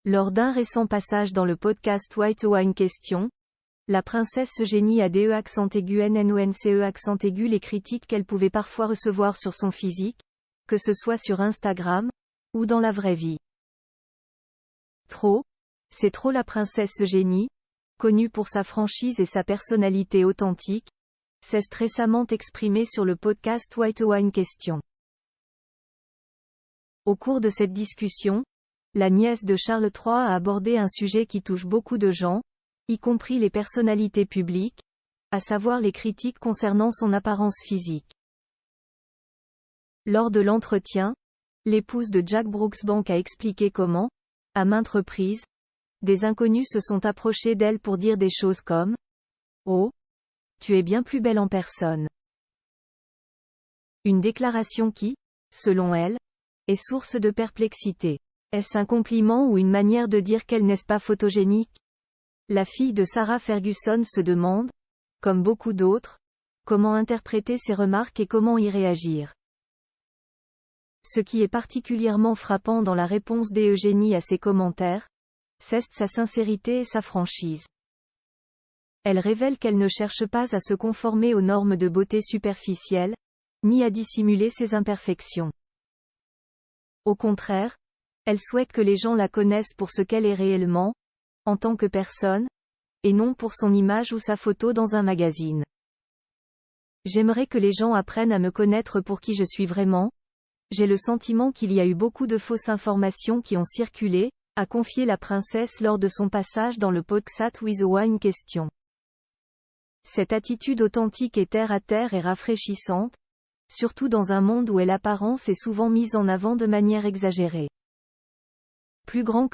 Lors d'un récent passage dans le podcast White Wine Question, la princesse Eugénie a NONCE les critiques qu'elle pouvait parfois recevoir sur son physique, que ce soit sur Instagram, ou dans la vraie vie. C'est trop la princesse Eugénie, connue pour sa franchise et sa personnalité authentique, s'est récemment exprimée sur le podcast White Wine Question. Au cours de cette discussion, la nièce de Charles III a abordé un sujet qui touche beaucoup de gens, y compris les personnalités publiques, à savoir les critiques concernant son apparence physique. Lors de l'entretien, l'épouse de Jack Brooksbank a expliqué comment, à maintes reprises, des inconnus se sont approchés d'elle pour dire des choses comme « Oh, tu es bien plus belle en personne ». Une déclaration qui, selon elle, est source de perplexité. Est-ce un compliment ou une manière de dire qu'elle n'est pas photogénique? La fille de Sarah Ferguson se demande, comme beaucoup d'autres, comment interpréter ces remarques et comment y réagir. Ce qui est particulièrement frappant dans la réponse d'Eugénie à ces commentaires, c'est sa sincérité et sa franchise. Elle révèle qu'elle ne cherche pas à se conformer aux normes de beauté superficielles, ni à dissimuler ses imperfections. Au contraire, elle souhaite que les gens la connaissent pour ce qu'elle est réellement, en tant que personne, et non pour son image ou sa photo dans un magazine. J'aimerais que les gens apprennent à me connaître pour qui je suis vraiment. J'ai le sentiment qu'il y a eu beaucoup de fausses informations qui ont circulé, a confié la princesse lors de son passage dans le podcast With Wine Question. Cette attitude authentique et terre-à-terre est rafraîchissante, surtout dans un monde où l'apparence est souvent mise en avant de manière exagérée. Plus grand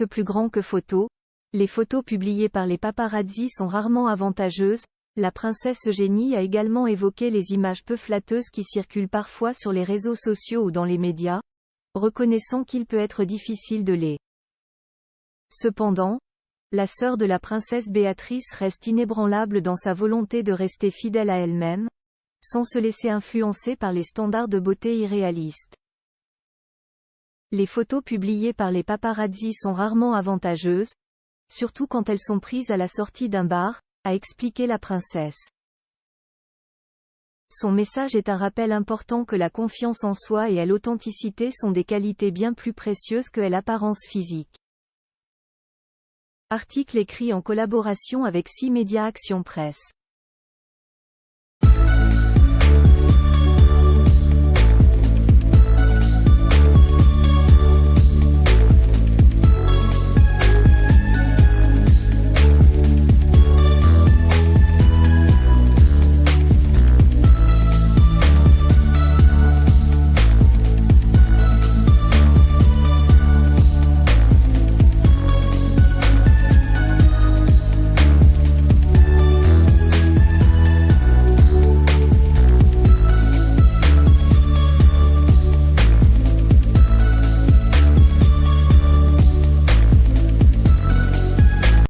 que photo, les photos publiées par les paparazzi sont rarement avantageuses. La princesse Eugénie a également évoqué les images peu flatteuses qui circulent parfois sur les réseaux sociaux ou dans les médias, reconnaissant qu'il peut être difficile de les. Cependant, la sœur de la princesse Béatrice reste inébranlable dans sa volonté de rester fidèle à elle-même, sans se laisser influencer par les standards de beauté irréalistes. Les photos publiées par les paparazzi sont rarement avantageuses, surtout quand elles sont prises à la sortie d'un bar, a expliqué la princesse. Son message est un rappel important que la confiance en soi et l'authenticité sont des qualités bien plus précieuses que l'apparence physique. Article écrit en collaboration avec 6 Médias Action Presse.